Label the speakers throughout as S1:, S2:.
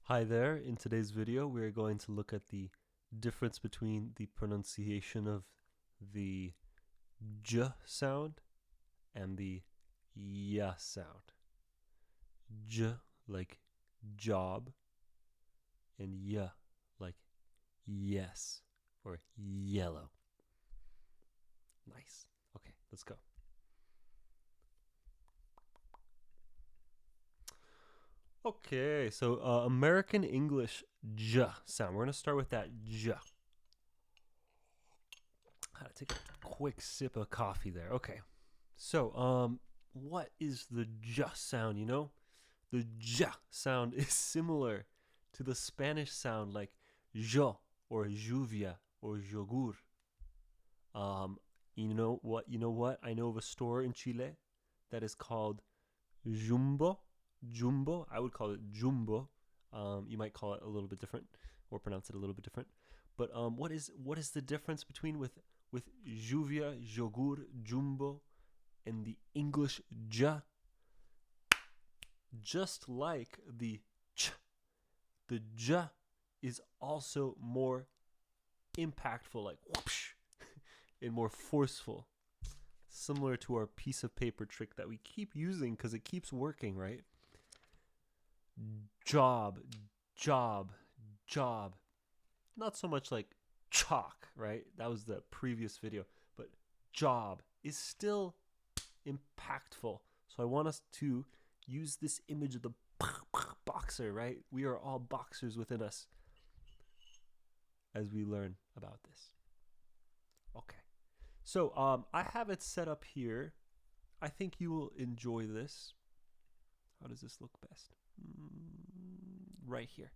S1: Hi there, in today's video we are going to look at the difference between the pronunciation of the j sound and the ya sound. J like job and ya like yes or yellow. Nice. Okay, let's go. Okay, so American English j sound. We're going to start with that j. I had to take a quick sip of coffee there. Okay. So, what is the j sound, you know? The j sound is similar to the Spanish sound like jo or lluvia or yogur. Um, you know what? You know what? I know of a store in Chile that is called Jumbo. Jumbo. I would call it Jumbo. You might call it a little bit different or pronounce it a little bit different. But what is the difference between with lluvia, yogur, Jumbo, and the English j? Just like the j is also more impactful, like whoosh, and more forceful, similar to our piece of paper trick that we keep using because it keeps working, right? Job, job, job. Not so much like chalk, right? That was the previous video, but job is still impactful. So I want us to use this image of the boxer, right? We are all boxers within us as we learn about this. Okay. So I have it set up here. I think you will enjoy this. How does this look best? Right here.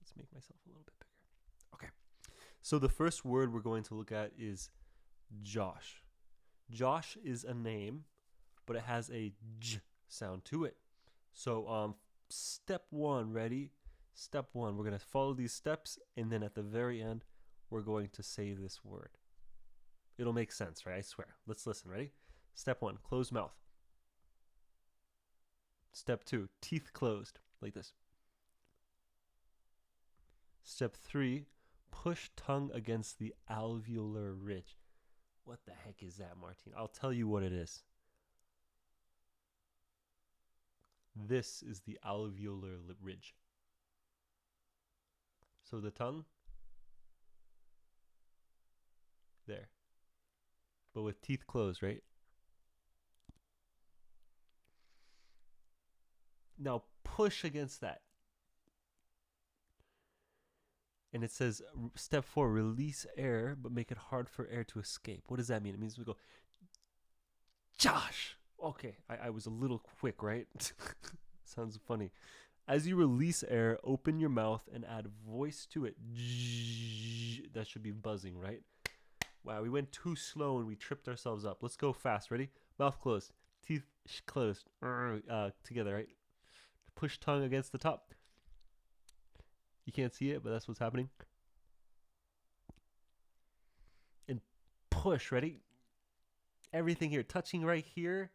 S1: Let's make myself a little bit bigger. Okay. So the first word we're going to look at is Josh. Josh is a name, but it has a j sound to it. So step one, ready? Step one, we're going to follow these steps, and then at the very end, we're going to say this word. It'll make sense, right? I swear. Let's listen, ready? Step one, close mouth. Step two, teeth closed, like this. Step three, push tongue against the alveolar ridge. What the heck is that, Martin? I'll tell you what it is. This is the alveolar ridge. So the tongue, there. But with teeth closed, right? Now push against that. And it says step four, release air, but make it hard for air to escape. What does that mean? It means we go, Josh. Okay, I was a little quick, right? Sounds funny. As you release air, open your mouth and add voice to it. That should be buzzing, right? Wow, we went too slow and we tripped ourselves up. Let's go fast. Ready? Mouth closed, teeth closed, together, right? Push tongue against the top. You can't see it, but that's what's happening. And push, ready? Everything here, touching right here,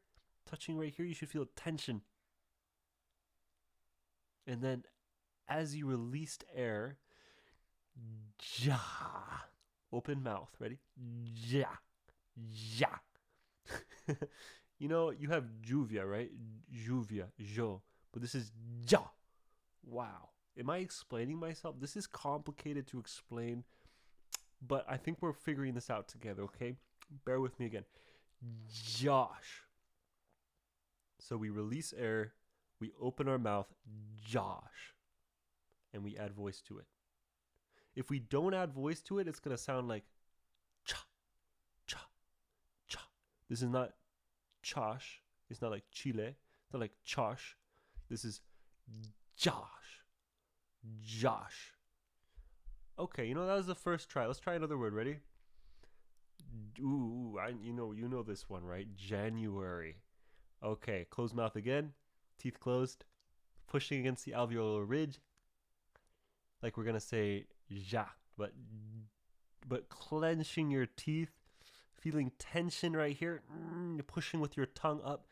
S1: you should feel tension. And then as you released air, ja, open mouth, ready? Ja, ja. You know, you have juvia, right? Juvia, jo, but this is ja. Wow. Am I explaining myself? This is complicated to explain, but I think we're figuring this out together, okay? Bear with me again. Josh. So we release air, we open our mouth, Josh, and we add voice to it. If we don't add voice to it, it's going to sound like cha, cha, cha. This is not Chosh. It's not like Chile. It's not like Chosh. This is Josh. Josh. Okay, you know, that was the first try. Let's try another word. Ready? Ooh, you know this one, right? January. Okay, close mouth again. Teeth closed. Pushing against the alveolar ridge. Like we're gonna say ja, but clenching your teeth, feeling tension right here, pushing with your tongue up.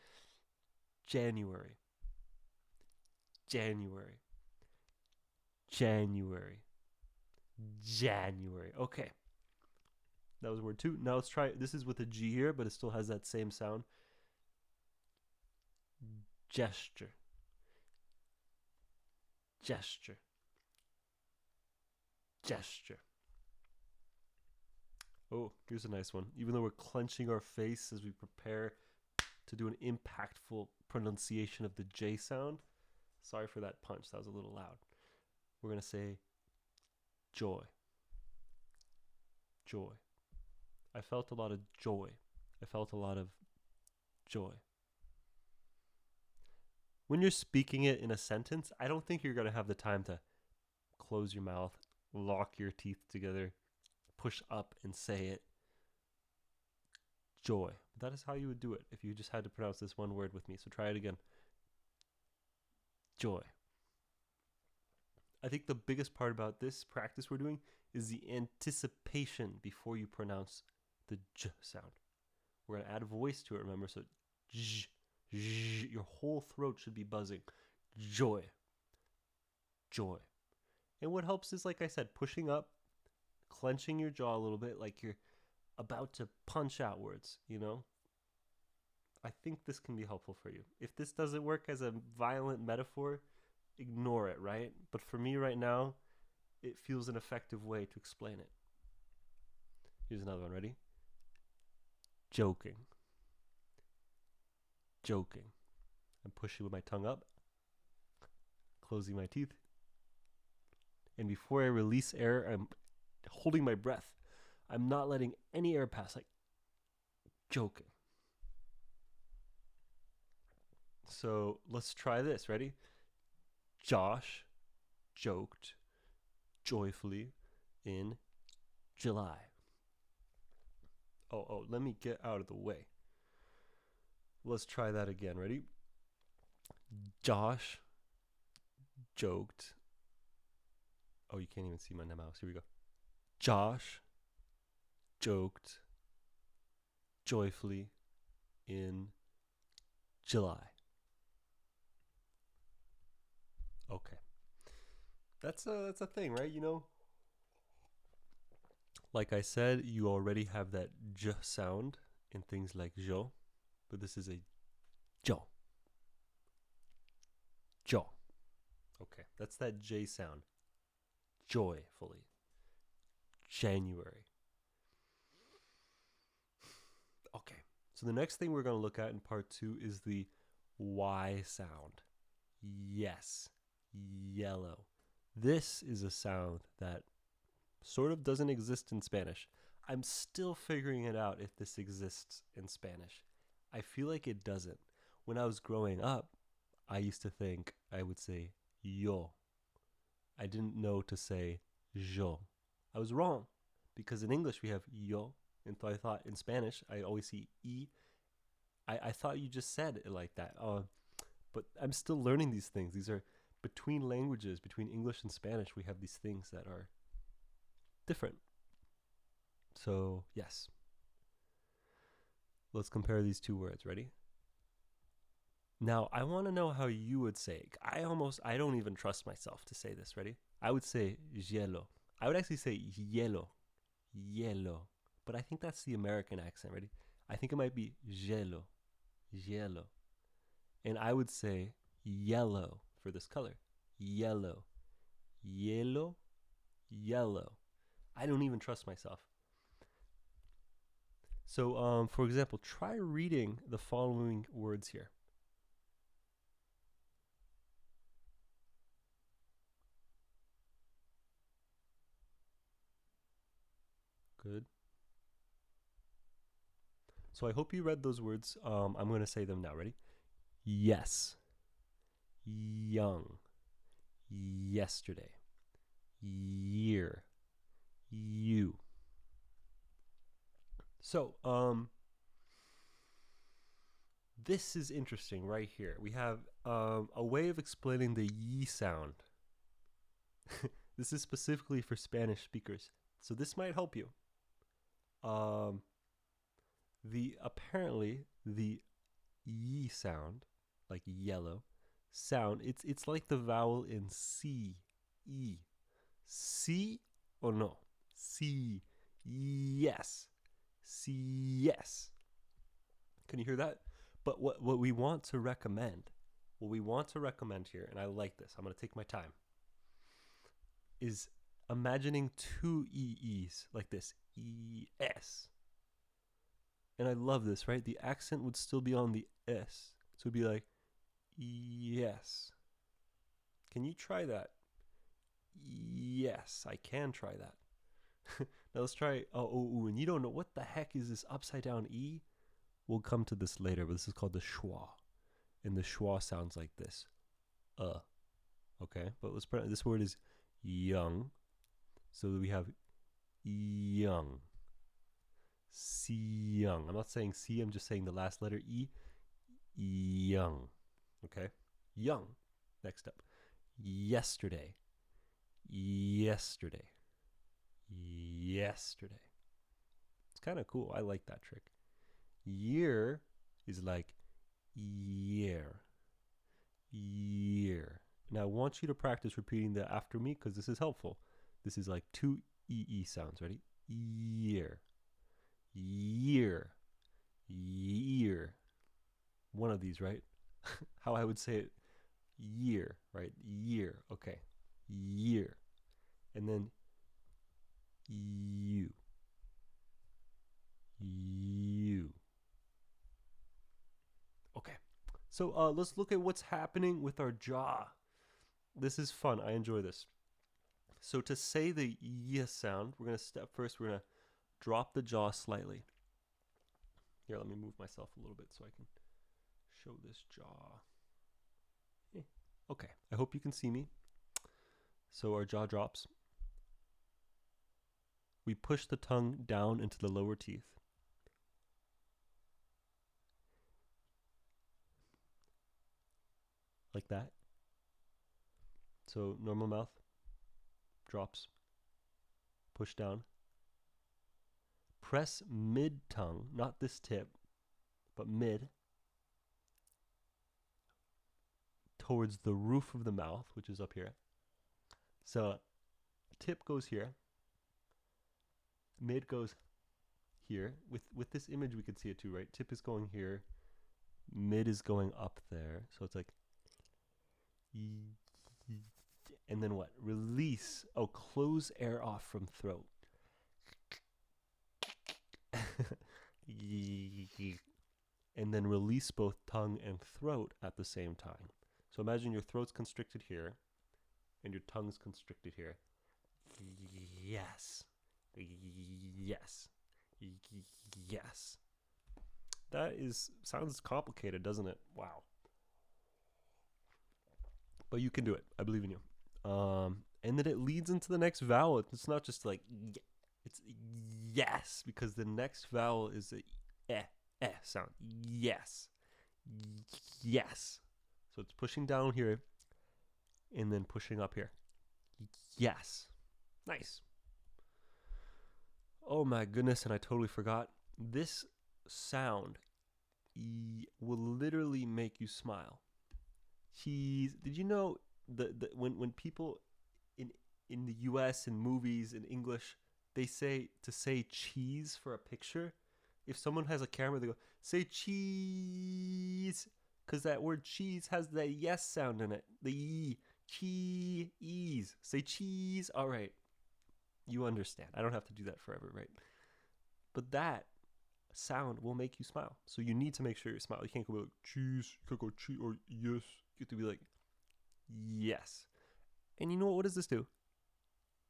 S1: January. January. January. January. Okay. That was word 2. Now let's try it. This is with a G here, but it still has that same sound. Gesture. Gesture. Gesture. Oh, here's a nice one. Even though we're clenching our face as we prepare to do an impactful pronunciation of the J sound. Sorry for that punch. That was a little loud. We're going to say joy. Joy. I felt a lot of joy. I felt a lot of joy. When you're speaking it in a sentence, I don't think you're going to have the time to close your mouth, lock your teeth together, push up and say it. Joy. That is how you would do it if you just had to pronounce this one word with me. So try it again. Joy. I think the biggest part about this practice we're doing is the anticipation before you pronounce the J sound. We're going to add a voice to it, remember? So J, J, your whole throat should be buzzing. Joy. Joy. And what helps is, like I said, pushing up, clenching your jaw a little bit like you're about to punch out words, you know? I think this can be helpful for you. If this doesn't work as a violent metaphor, ignore it, right? But for me right now, it feels an effective way to explain it. Here's another one. Ready? Joking. Joking. I'm pushing with my tongue up, closing my teeth. And before I release air, I'm holding my breath. I'm not letting any air pass, like joking. So let's try this. Ready? Josh joked joyfully in July. Oh, let me get out of the way. Let's try that again. Ready? Josh joked. Oh, you can't even see my mouse. Here we go. Josh joked joyfully in July. Okay. That's a thing, right? You know, like I said, you already have that J sound in things like jo, but this is a jo. Jo. Okay, that's that J sound. Joyfully. January. Okay, so the next thing we're going to look at in part 2 is the Y sound. Yes. Yellow. This is a sound that sort of doesn't exist in Spanish. I'm still figuring it out if this exists in Spanish. I feel like it doesn't. When I was growing up, I used to think I would say yo. I didn't know to say jo. I was wrong because in English we have yo, and so I thought in Spanish I always see e. I thought you just said it like that. But I'm still learning these things. These are between languages, between English and Spanish, we have these things that are different. So, yes. Let's compare these two words. Ready? Now, I want to know how you would say it. I don't even trust myself to say this. Ready? I would say hielo. I would actually say hielo. Hielo. But I think that's the American accent. Ready? I think it might be hielo. Hielo. And I would say yellow for this color. Yellow. Yellow. Yellow. I don't even trust myself. So, for example, try reading the following words here. Good. So I hope you read those words. I'm going to say them now. Ready? Yes. Young. Yesterday. Year. You. So, this is interesting right here. We have a way of explaining the yi sound. This is specifically for Spanish speakers. So this might help you. Apparently the yi sound, like yellow sound, it's like the vowel in C E. See or no? See. Yes. See. Yes. Can you hear that? But what we want to recommend, here, and I like this, I'm going to take my time, is imagining two EEs like this. ES. And I love this, right? The accent would still be on the S. So it'd be like, yes. Can you try that? Yes, I can try that. Now let's try and you don't know what the heck is this upside down E? We'll come to this later, but this is called the schwa. And the schwa sounds like this. Okay, but let's this word is young. So we have young. See young. I'm not saying C, I'm just saying the last letter E. Young. Okay? Young. Next up. Yesterday. Yesterday. Yesterday. It's kind of cool. I like that trick. Year is like year. Year. Now I want you to practice repeating that after me because this is helpful. This is like two EE sounds. Ready? Year. Year. Year. One of these, right? How I would say it. Year, right? Year. Okay. Year. And then you. You. Okay. So let's look at what's happening with our jaw. This is fun. I enjoy this. So to say the y sound, we're going to we're going to drop the jaw slightly. Here, let me move myself a little bit so I can show this jaw. Okay, I hope you can see me. So our jaw drops. We push the tongue down into the lower teeth. Like that. So normal mouth, drops, push down. Press mid-tongue, not this tip, but mid, towards the roof of the mouth, which is up here. So tip goes here, mid goes here. With this image, we could see it too, right? Tip is going here, mid is going up there. So it's like, and then what? Release. Oh, close air off from throat. And then release both tongue and throat at the same time. So imagine your throat's constricted here and your tongue's constricted here. Yes. Yes. Yes. That sounds complicated, doesn't it? Wow. But you can do it. I believe in you. And then it leads into the next vowel. It's not just like, it's yes, because the next vowel is a sound. Yes. Yes. So it's pushing down here and then pushing up here. Yes. Nice. Oh my goodness, and I totally forgot. This sound will literally make you smile. Cheese. Did you know when people in the US in movies in English, they say to say cheese for a picture? If someone has a camera, they go, say cheese, because that word cheese has the yes sound in it. The E. Cheese. Say cheese. All right. You understand. I don't have to do that forever, right? But that sound will make you smile. So you need to make sure you smile. You can't go like cheese. You can't go cheese or yes. You have to be like yes. And you know what does this do?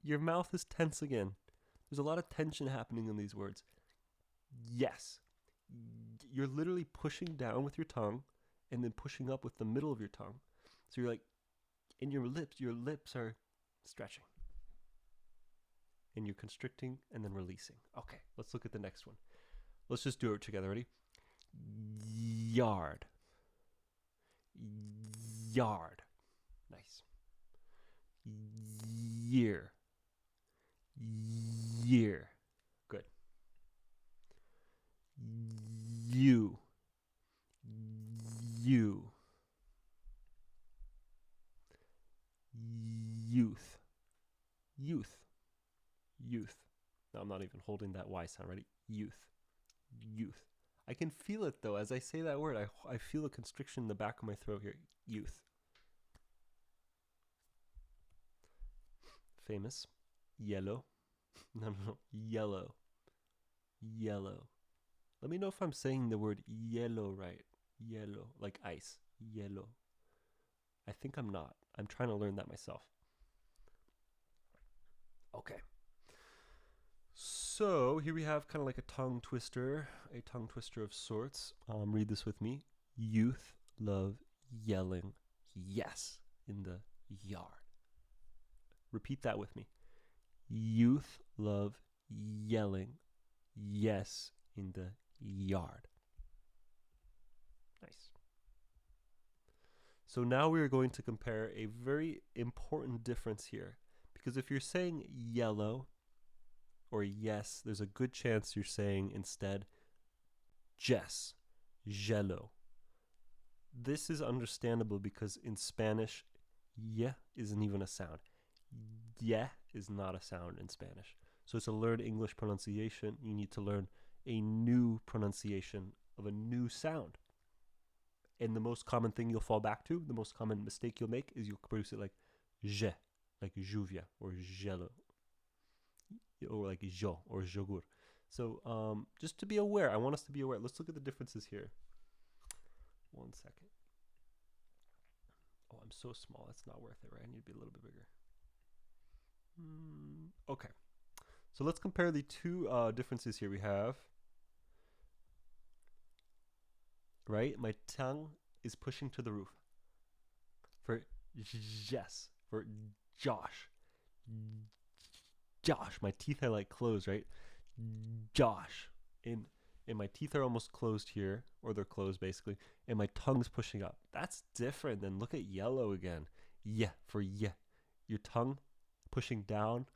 S1: Your mouth is tense again. There's a lot of tension happening in these words. Yes. You're literally pushing down with your tongue and then pushing up with the middle of your tongue. So you're like, and your lips are stretching. And you're constricting and then releasing. Okay, let's look at the next one. Let's just do it together. Ready? Yard. Yard. Nice. Year. Year. Good. You. You. Youth. youth, youth. Now I'm not even holding that Y sound. Ready? Youth, youth. I can feel it though. As I say that word, I feel a constriction in the back of my throat here. Youth. Famous. Yellow. No. Yellow. Yellow. Let me know if I'm saying the word yellow right. Yellow. Like ice. Yellow. I think I'm not. I'm trying to learn that myself. Okay. So here we have kind of like a tongue twister of sorts. Read this with me. Youth love yelling yes in the yard. Repeat that with me. Youth love yelling yes in the yard. Nice. So now we are going to compare a very important difference here. Because if you're saying yellow or yes, there's a good chance you're saying instead Jess, jello. This is understandable because in Spanish, yeah isn't even a sound. Yeah is not a sound in Spanish. So to learn English pronunciation, you need to learn a new pronunciation of a new sound. And the most common thing you'll fall back to, the most common mistake you'll make is you'll produce it like je, like juvia or gelo, or like jo or jogur. So just to be aware, I want us to be aware. Let's look at the differences here. 1 second. Oh, I'm so small. That's not worth it, right? I need to be a little bit bigger. Okay. So let's compare the two differences here. We have, right? My tongue is pushing to the roof. For Jess, for Josh. Josh, my teeth are like closed, right? Josh. And my teeth are almost closed here, or they're closed basically, and my tongue's pushing up. That's different than look at yellow again. Yeah, for yeah. Your tongue pushing down,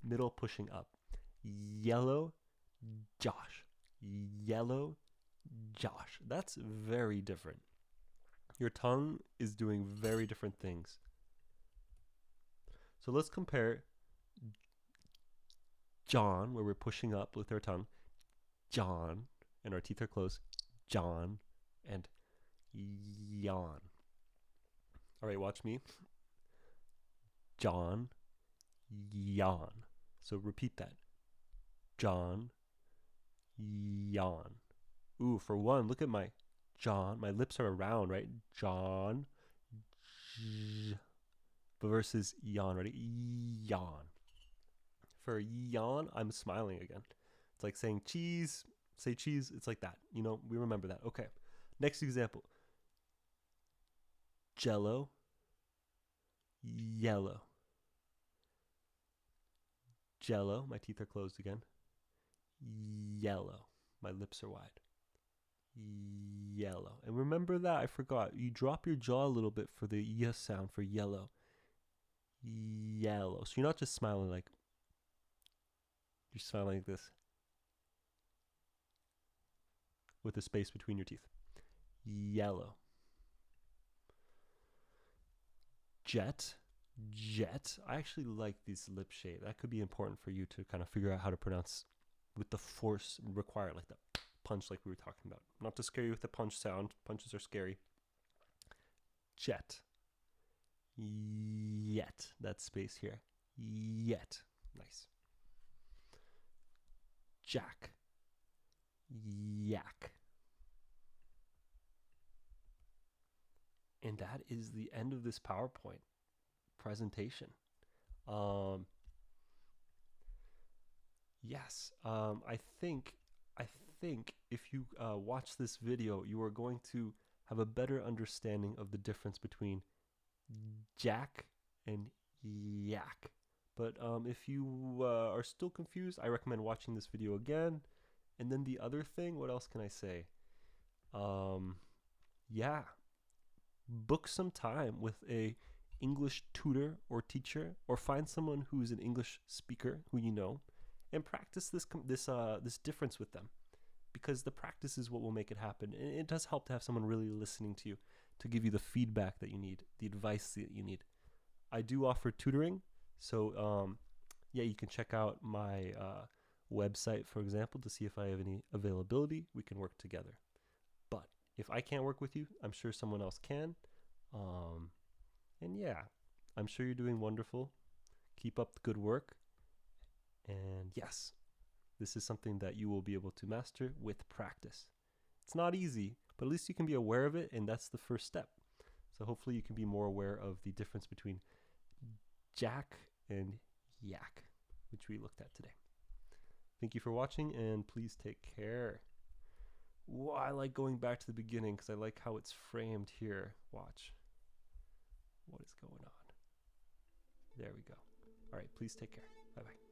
S1: middle pushing up. Yellow, Josh. Yellow, Josh. That's very different. Your tongue is doing very different things. So let's compare John, where we're pushing up with our tongue, John, and our teeth are closed, John, and yawn. All right, watch me. John, yawn. So repeat that. John, yawn. Ooh, for one, look at my John. My lips are round, right? John, versus yawn. Ready? Yawn. For yawn, I'm smiling again. It's like saying cheese. Say cheese. It's like that. You know, we remember that. Okay. Next example. Jello. Yellow. Jello. My teeth are closed again. Yellow. My lips are wide. Yellow. And remember that, I forgot. You drop your jaw a little bit for the y sound for yellow. Yellow. So you're not just smiling like, you're smiling like this, with a space between your teeth. Yellow. Jet. Jet. I actually like this lip shape. That could be important for you to kind of figure out how to pronounce with the force required, like the punch like we were talking about. Not to scare you with the punch sound. Punches are scary. Jet. Yet. That space here. Yet. Nice. Jack. Yak. And that is the end of this PowerPoint presentation. Yes, I think if you watch this video, you are going to have a better understanding of the difference between Jack and Yak. But if you are still confused, I recommend watching this video again. And then the other thing, what else can I say? Yeah, book some time with a English tutor or teacher, or find someone who's an English speaker who you know, and practice this difference with them, because the practice is what will make it happen. And it does help to have someone really listening to you, to give you the feedback that you need, the advice that you need. I do offer tutoring, so yeah, you can check out my website, for example, to see if I have any availability. We can work together. But if I can't work with you, I'm sure someone else can. Um, and yeah, I'm sure you're doing wonderful. Keep up the good work. And yes, this is something that you will be able to master with practice. It's not easy, but at least you can be aware of it, and that's the first step. So hopefully you can be more aware of the difference between jack and yak, which we looked at today. Thank you for watching, and please take care. Ooh, I like going back to the beginning because I like how it's framed here. Watch. What is going on? There we go. All right, please take care. Bye-bye.